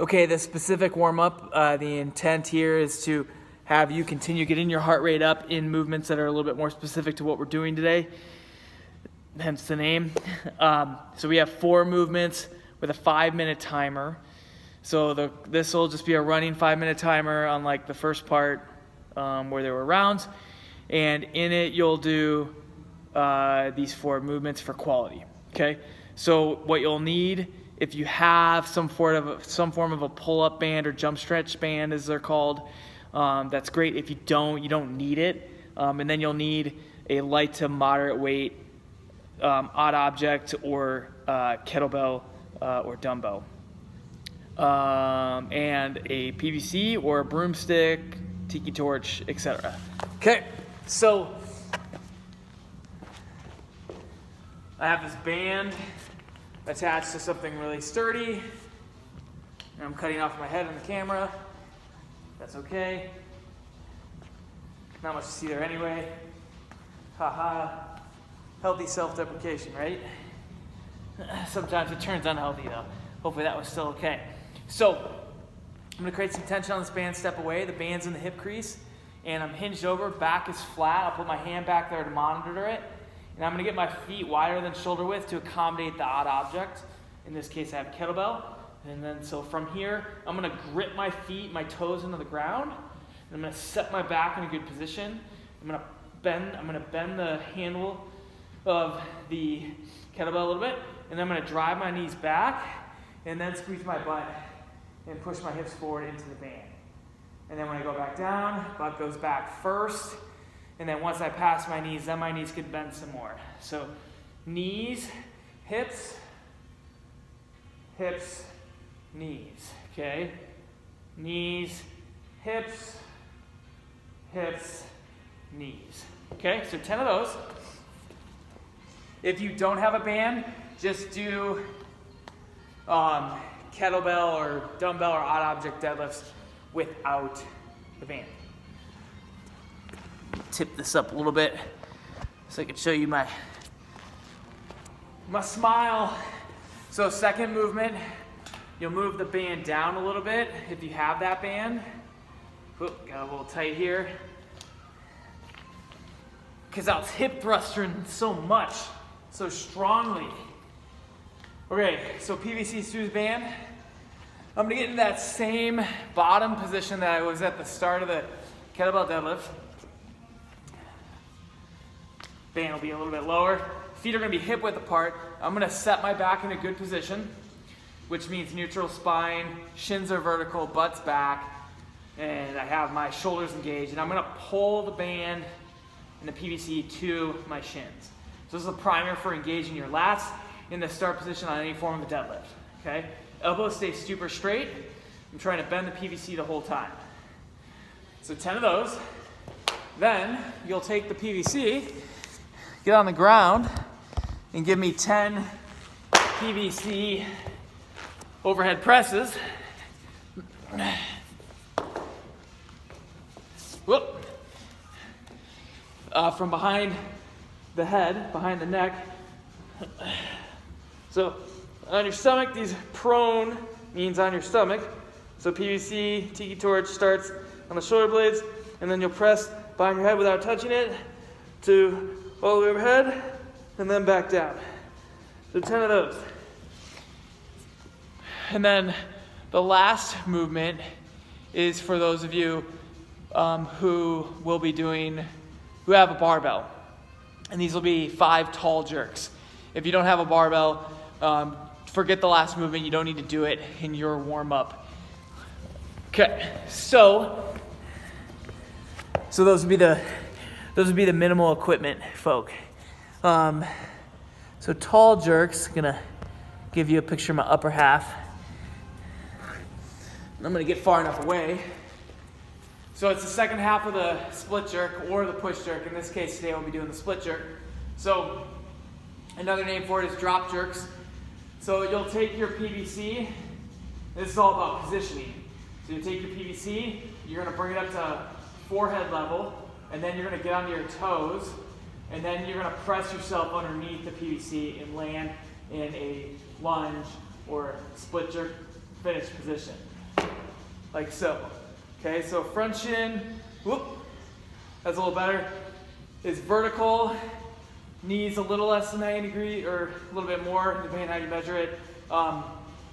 Okay, the specific warm-up, the intent here is to have you continue getting your heart rate up in movements that are a little bit more specific to what we're doing today, hence the name. So we have 4 movements with a 5-minute timer. So this will just be a running 5-minute timer on like the first part where there were rounds. And in it, you'll do these 4 movements for quality, okay? So what you'll need, if you have some form of a pull-up band or jump stretch band, as they're called, that's great. If you don't need it. And then you'll need a light to moderate weight odd object or kettlebell or dumbbell. And a PVC or a broomstick, tiki torch, etc. Okay, so I have this band attached to something really sturdy, and I'm cutting off my head on the camera. That's okay. Not much to see there anyway. Haha. Healthy self-deprecation, right? Sometimes it turns unhealthy though. Hopefully that was still okay. So I'm gonna create some tension on this band, step away. The band's in the hip crease, and I'm hinged over, back is flat. I'll put my hand back there to monitor it. And I'm gonna get my feet wider than shoulder width to accommodate the odd object. In this case, I have a kettlebell. And then, so from here, I'm gonna grip my feet, my toes into the ground. And I'm gonna set my back in a good position. I'm gonna bend the handle of the kettlebell a little bit. And then I'm gonna drive my knees back and then squeeze my butt and push my hips forward into the band. And then when I go back down, butt goes back first. And then once I pass my knees, then my knees could bend some more. So knees, hips, hips, knees, okay? Knees, hips, hips, knees. Okay, so 10 of those. If you don't have a band, just do kettlebell or dumbbell or odd object deadlifts without the band. Tip this up a little bit so I can show you my smile. So second movement, you'll move the band down a little bit if you have that band. Oop, got a little tight here. Because I was hip thrusting so much, so strongly. Okay, so PVC through the band. I'm gonna get in that same bottom position that I was at the start of the kettlebell deadlift. Band will be a little bit lower. Feet are gonna be hip width apart. I'm gonna set my back in a good position, which means neutral spine, shins are vertical, butt's back, and I have my shoulders engaged, and I'm gonna pull the band and the PVC to my shins. So this is a primer for engaging your lats in the start position on any form of a deadlift, okay? Elbows stay super straight. I'm trying to bend the PVC the whole time. So 10 of those. Then you'll take the PVC, get on the ground, and give me 10 PVC overhead presses. Whoop. From behind the head, behind the neck. So on your stomach, these prone means on your stomach. So PVC, tiki torch starts on the shoulder blades, and then you'll press behind your head without touching it to all the way overhead, and then back down. So 10 of those. And then the last movement is for those of you who have a barbell. And these will be 5 tall jerks. If you don't have a barbell, forget the last movement. You don't need to do it in your warm-up. Okay, so those would be the minimal equipment folk. So tall jerks, gonna give you a picture of my upper half. I'm gonna get far enough away. So it's the second half of the split jerk or the push jerk. In this case today we'll be doing the split jerk. So another name for it is drop jerks. So you'll take your PVC. This is all about positioning. So you take your PVC, you're gonna bring it up to forehead level, and then you're gonna get onto your toes, and then you're gonna press yourself underneath the PVC and land in a lunge or split jerk finish position, like so. Okay, so front shin, whoop, that's a little better, is vertical, knees a little less than 90 degrees, or a little bit more, depending on how you measure it.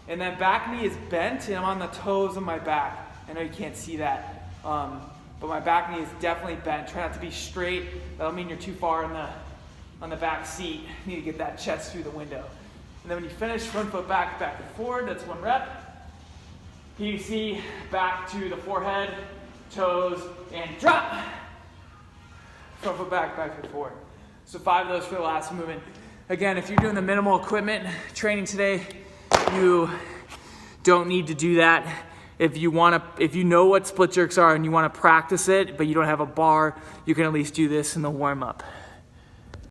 And then back knee is bent, and I'm on the toes of my back. I know you can't see that, but my back knee is definitely bent. Try not to be straight. That'll mean you're too far on the back seat. You need to get that chest through the window. And then when you finish, front foot back, back and forward, that's 1 rep. PVC, back to the forehead, toes, and drop. Front foot back, back and forward. So 5 of those for the last movement. Again, if you're doing the minimal equipment training today, you don't need to do that. If you know what split jerks are and you want to practice it, but you don't have a bar, you can at least do this in the warm-up.